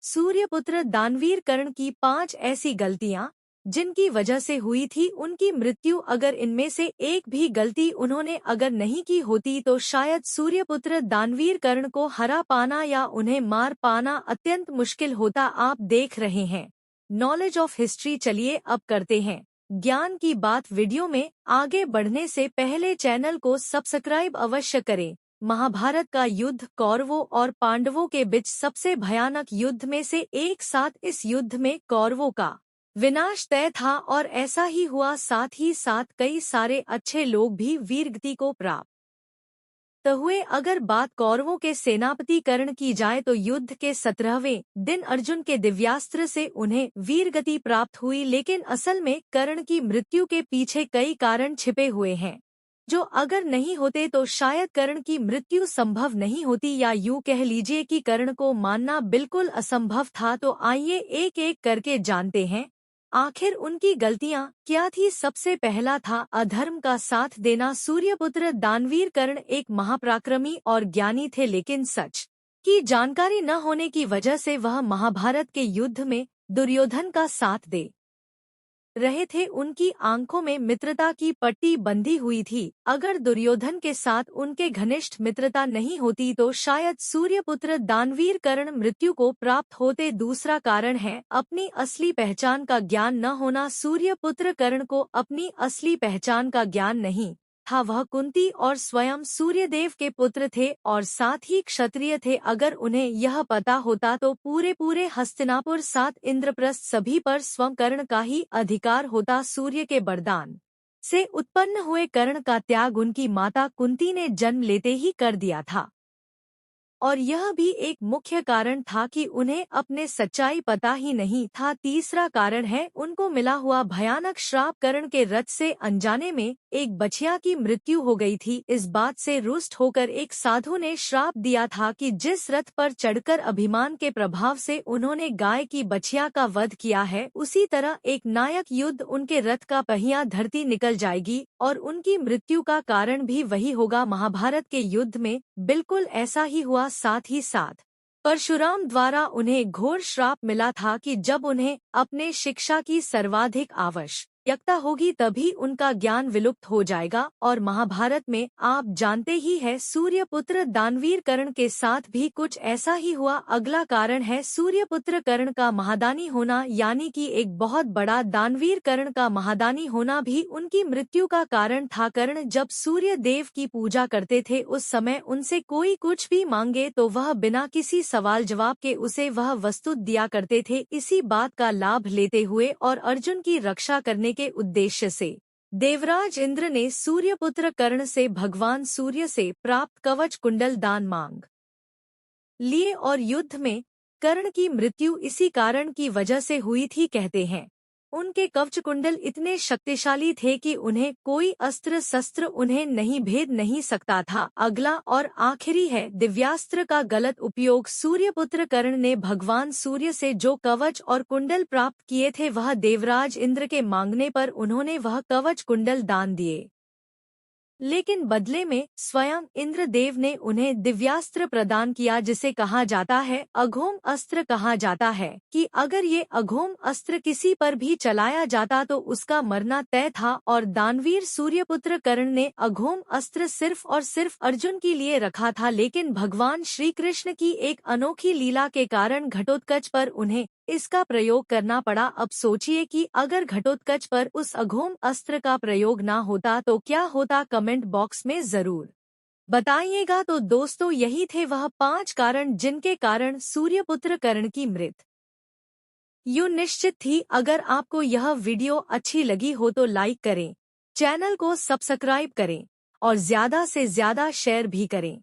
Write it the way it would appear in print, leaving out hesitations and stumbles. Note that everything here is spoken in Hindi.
सूर्यपुत्र दानवीर कर्ण की 5 ऐसी गलतियां जिनकी वजह से हुई थी उनकी मृत्यु। अगर इनमें से एक भी गलती उन्होंने अगर नहीं की होती तो शायद सूर्यपुत्र दानवीर कर्ण को हरा पाना या उन्हें मार पाना अत्यंत मुश्किल होता। आप देख रहे हैं नॉलेज ऑफ हिस्ट्री। चलिए अब करते हैं ज्ञान की बात। वीडियो में आगे बढ़ने से पहले चैनल को सब्सक्राइब अवश्य करें। महाभारत का युद्ध कौरवों और पांडवों के बीच सबसे भयानक युद्ध में से एक। साथ इस युद्ध में कौरवों का विनाश तय था और ऐसा ही हुआ। साथ ही साथ कई सारे अच्छे लोग भी वीरगति को प्राप्त हुए। अगर बात कौरवों के सेनापति कर्ण की जाए तो युद्ध के 17वें दिन अर्जुन के दिव्यास्त्र से उन्हें वीरगति प्राप्त हुई। लेकिन असल में कर्ण की मृत्यु के पीछे कई कारण छिपे हुए हैं जो अगर नहीं होते तो शायद कर्ण की मृत्यु संभव नहीं होती, या यूं कह लीजिए कि कर्ण को मानना बिल्कुल असंभव था। तो आइए एक एक करके जानते हैं आखिर उनकी गलतियां क्या थी। सबसे पहला था अधर्म का साथ देना। सूर्यपुत्र दानवीर कर्ण एक महापराक्रमी और ज्ञानी थे, लेकिन सच की जानकारी न होने की वजह से वह महाभारत के युद्ध में दुर्योधन का साथ दे रहे थे। उनकी आंखों में मित्रता की पट्टी बंधी हुई थी। अगर दुर्योधन के साथ उनके घनिष्ठ मित्रता नहीं होती तो शायद सूर्यपुत्र दानवीर कर्ण मृत्यु को प्राप्त होते। दूसरा कारण है अपनी असली पहचान का ज्ञान न होना। सूर्यपुत्र कर्ण को अपनी असली पहचान का ज्ञान नहीं था। वह कुंती और स्वयं सूर्यदेव के पुत्र थे और साथ ही क्षत्रिय थे। अगर उन्हें यह पता होता तो पूरे हस्तिनापुर साथ इंद्रप्रस्थ सभी पर स्वयं कर्ण का ही अधिकार होता। सूर्य के वरदान से उत्पन्न हुए कर्ण का त्याग उनकी माता कुंती ने जन्म लेते ही कर दिया था और यह भी एक मुख्य कारण था कि उन्हें अपने सच्चाई पता ही नहीं था। तीसरा कारण है उनको मिला हुआ भयानक श्राप। कर्ण के रथ से अनजाने में एक बछिया की मृत्यु हो गई थी। इस बात से रुष्ट होकर एक साधु ने श्राप दिया था कि जिस रथ पर चढ़कर अभिमान के प्रभाव से उन्होंने गाय की बछिया का वध किया है, उसी तरह एक नायक युद्ध उनके रथ का पहिया धरती निकल जाएगी और उनकी मृत्यु का कारण भी वही होगा। महाभारत के युद्ध में बिल्कुल ऐसा ही हुआ। साथ ही साथ परशुराम द्वारा उन्हें घोर श्राप मिला था कि जब उन्हें अपने शिक्षा की सर्वाधिक आवश्यकता होगी तभी उनका ज्ञान विलुप्त हो जाएगा। और महाभारत में आप जानते ही है सूर्यपुत्र दानवीर कर्ण के साथ भी कुछ ऐसा ही हुआ। अगला कारण है सूर्यपुत्र कर्ण का महादानी होना, यानी कि एक बहुत बड़ा दानवीर कर्ण का महादानी होना भी उनकी मृत्यु का कारण था। कर्ण जब सूर्य देव की पूजा करते थे उस समय उनसे कोई कुछ भी मांगे तो वह बिना किसी सवाल जवाब के उसे वह वस्तु दिया करते थे। इसी बात का लाभ लेते हुए और अर्जुन की रक्षा करने के उद्देश्य से देवराज इंद्र ने सूर्यपुत्र कर्ण से भगवान सूर्य से प्राप्त कवच कुंडल दान मांग लिए और युद्ध में कर्ण की मृत्यु इसी कारण की वजह से हुई थी। कहते हैं उनके कवच कुंडल इतने शक्तिशाली थे कि उन्हें कोई अस्त्र शस्त्र उन्हें नहीं भेद नहीं सकता था। अगला और आखिरी है दिव्यास्त्र का गलत उपयोग। सूर्यपुत्र कर्ण ने भगवान सूर्य से जो कवच और कुंडल प्राप्त किए थे वह देवराज इंद्र के मांगने पर उन्होंने वह कवच कुंडल दान दिए, लेकिन बदले में स्वयं इंद्रदेव ने उन्हें दिव्यास्त्र प्रदान किया जिसे कहा जाता है अघोम अस्त्र। कहा जाता है कि अगर ये अघोम अस्त्र किसी पर भी चलाया जाता तो उसका मरना तय था। और दानवीर सूर्यपुत्र कर्ण ने अघोम अस्त्र सिर्फ और सिर्फ अर्जुन के लिए रखा था, लेकिन भगवान श्री कृष्ण की एक अनोखी लीला के कारण घटोत्कच पर उन्हें इसका प्रयोग करना पड़ा। अब सोचिए कि अगर घटोत्कच पर उस अघोम अस्त्र का प्रयोग ना होता तो क्या होता। कमेंट बॉक्स में जरूर बताइएगा। तो दोस्तों यही थे वह 5 कारण जिनके कारण सूर्यपुत्र कर्ण की मृत्यु निश्चित थी। अगर आपको यह वीडियो अच्छी लगी हो तो लाइक करें, चैनल को सब्सक्राइब करें और ज्यादा से ज्यादा शेयर भी करें।